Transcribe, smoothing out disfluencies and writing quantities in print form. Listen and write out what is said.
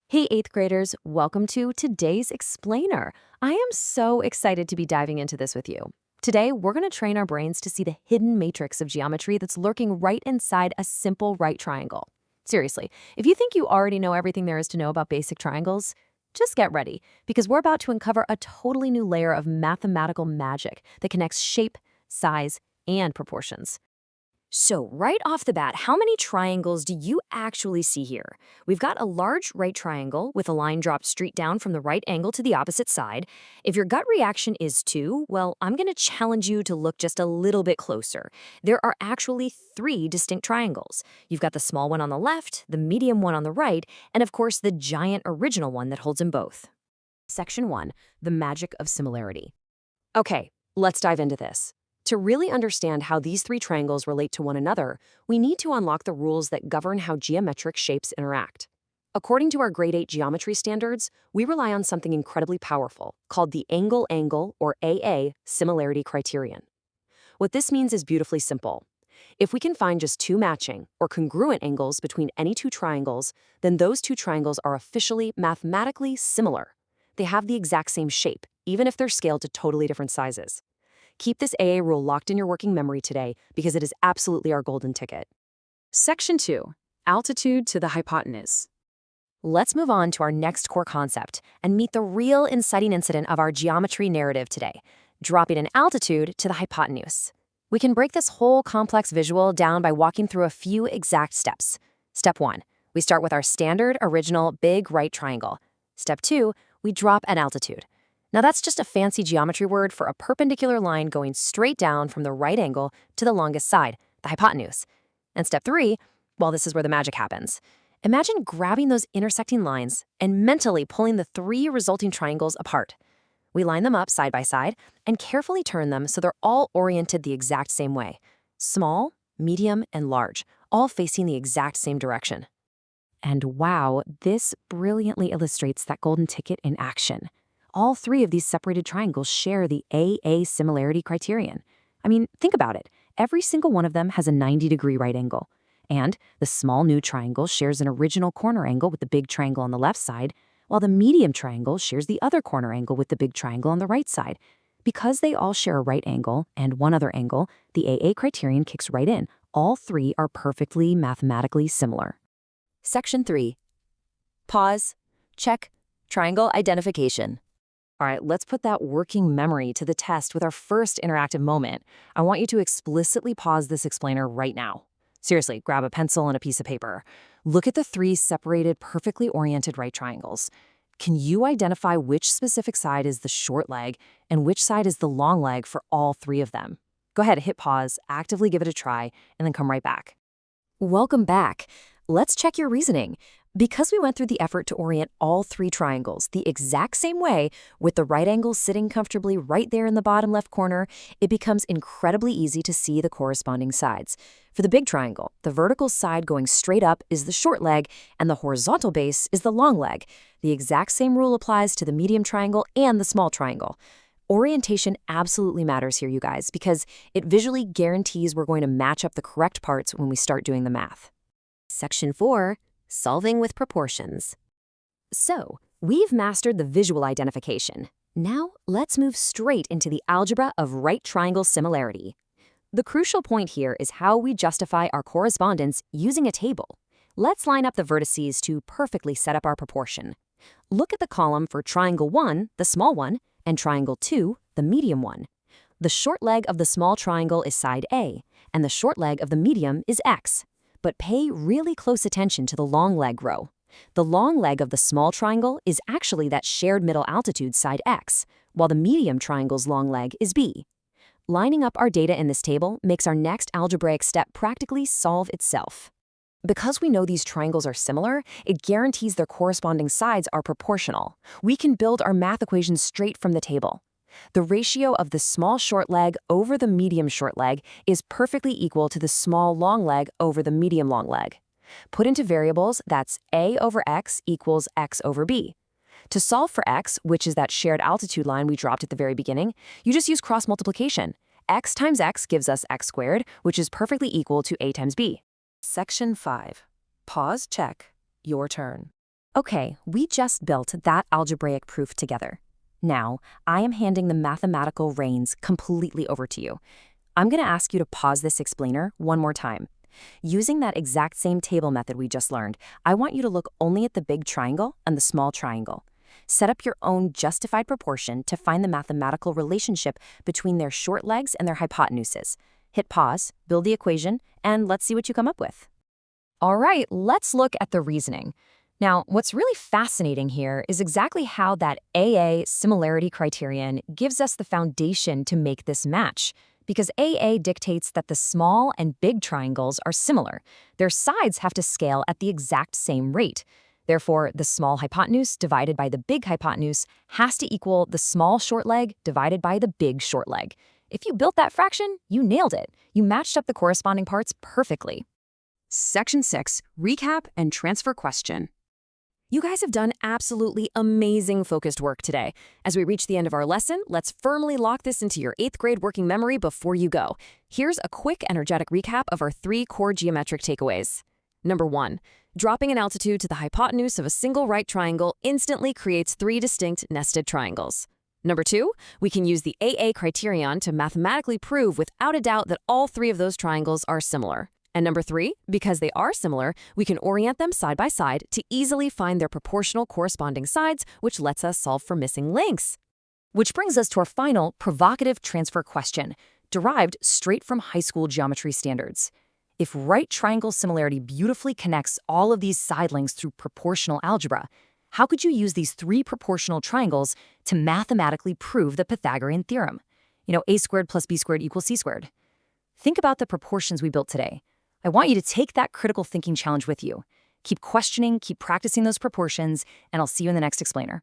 Hey, 8th graders, welcome to today's Explainer. I am so excited to be diving into this with you. Today, we're going to train our brains to see the hidden matrix of geometry that's lurking right inside a simple right triangle. Seriously, if you think you already know everything there is to know about basic triangles, just get ready, because we're about to uncover a totally new layer of mathematical magic that connects shape, size, and proportions. So right off the bat, how many triangles do you actually see here? We've got a large right triangle with a line dropped straight down from the right angle to the opposite side. If your gut reaction is 2, well, I'm going to challenge you to look just a little bit closer. There are actually 3 distinct triangles. You've got the small one on the left, the medium one on the right, and of course the giant original one that holds them both. Section 1, the magic of similarity. Okay, let's dive into this. To really understand how these 3 triangles relate to one another, we need to unlock the rules that govern how geometric shapes interact. According to our grade 8 geometry standards, we rely on something incredibly powerful called the angle-angle, or AA, similarity criterion. What this means is beautifully simple. If we can find just 2 matching or congruent angles between any 2 triangles, then those 2 triangles are officially mathematically similar. They have the exact same shape, even if they're scaled to totally different sizes. Keep this AA rule locked in your working memory today because it is absolutely our golden ticket. Section 2, altitude to the hypotenuse. Let's move on to our next core concept and meet the real inciting incident of our geometry narrative today, dropping an altitude to the hypotenuse. We can break this whole complex visual down by walking through a few exact steps. Step 1, we start with our standard original big right triangle. Step 2, we drop an altitude. Now that's just a fancy geometry word for a perpendicular line going straight down from the right angle to the longest side, the hypotenuse. And step 3, well, this is where the magic happens. Imagine grabbing those intersecting lines and mentally pulling the 3 resulting triangles apart. We line them up side by side and carefully turn them so they're all oriented the exact same way. Small, medium, and large, all facing the exact same direction. And wow, this brilliantly illustrates that golden ticket in action. All 3 of these separated triangles share the AA similarity criterion. I mean, think about it. Every single one of them has a 90-degree right angle. And the small new triangle shares an original corner angle with the big triangle on the left side, while the medium triangle shares the other corner angle with the big triangle on the right side. Because they all share a right angle and one other angle, the AA criterion kicks right in. All 3 are perfectly mathematically similar. Section 3. Pause. Check. Triangle identification. All right, let's put that working memory to the test with our first interactive moment. I want you to explicitly pause this explainer right now. Seriously, grab a pencil and a piece of paper. Look at the 3 separated, perfectly oriented right triangles. Can you identify which specific side is the short leg and which side is the long leg for all 3 of them? Go ahead, hit pause, actively give it a try, and then come right back. Welcome back. Let's check your reasoning. Because we went through the effort to orient all 3 triangles the exact same way, with the right angle sitting comfortably right there in the bottom left corner, it becomes incredibly easy to see the corresponding sides. For the big triangle, the vertical side going straight up is the short leg, and the horizontal base is the long leg. The exact same rule applies to the medium triangle and the small triangle. Orientation absolutely matters here, you guys, because it visually guarantees we're going to match up the correct parts when we start doing the math. Section 4, solving with proportions. So, we've mastered the visual identification. Now, let's move straight into the algebra of right triangle similarity. The crucial point here is how we justify our correspondence using a table. Let's line up the vertices to perfectly set up our proportion. Look at the column for triangle 1, the small one, and triangle 2, the medium one. The short leg of the small triangle is side A, and the short leg of the medium is X. But pay really close attention to the long leg row. The long leg of the small triangle is actually that shared middle altitude side X, while the medium triangle's long leg is B. Lining up our data in this table makes our next algebraic step practically solve itself. Because we know these triangles are similar, it guarantees their corresponding sides are proportional. We can build our math equations straight from the table. The ratio of the small short leg over the medium short leg is perfectly equal to the small long leg over the medium long leg. Put into variables, that's A over X equals X over B. To solve for X, which is that shared altitude line we dropped at the very beginning, you just use cross multiplication. X times X gives us X squared, which is perfectly equal to A times B. Section 5. Pause, check. Your turn. Okay, we just built that algebraic proof together. Now, I am handing the mathematical reins completely over to you. I'm going to ask you to pause this explainer one more time. Using that exact same table method we just learned, I want you to look only at the big triangle and the small triangle. Set up your own justified proportion to find the mathematical relationship between their short legs and their hypotenuses. Hit pause, build the equation, and let's see what you come up with. All right, let's look at the reasoning. Now, what's really fascinating here is exactly how that AA similarity criterion gives us the foundation to make this match. Because AA dictates that the small and big triangles are similar. Their sides have to scale at the exact same rate. Therefore, the small hypotenuse divided by the big hypotenuse has to equal the small short leg divided by the big short leg. If you built that fraction, you nailed it. You matched up the corresponding parts perfectly. Section 6, Recap and Transfer Question. You guys have done absolutely amazing focused work today. As we reach the end of our lesson, let's firmly lock this into your 8th grade working memory before you go. Here's a quick, energetic recap of our 3 core geometric takeaways. Number 1, dropping an altitude to the hypotenuse of a single right triangle instantly creates 3 distinct nested triangles. Number 2, we can use the AA criterion to mathematically prove without a doubt that all 3 of those triangles are similar. And number 3, because they are similar, we can orient them side by side to easily find their proportional corresponding sides, which lets us solve for missing links. Which brings us to our final provocative transfer question, derived straight from high school geometry standards. If right triangle similarity beautifully connects all of these side links through proportional algebra, how could you use these 3 proportional triangles to mathematically prove the Pythagorean theorem? A squared plus b squared equals c squared. Think about the proportions we built today. I want you to take that critical thinking challenge with you. Keep questioning, keep practicing those proportions, and I'll see you in the next explainer.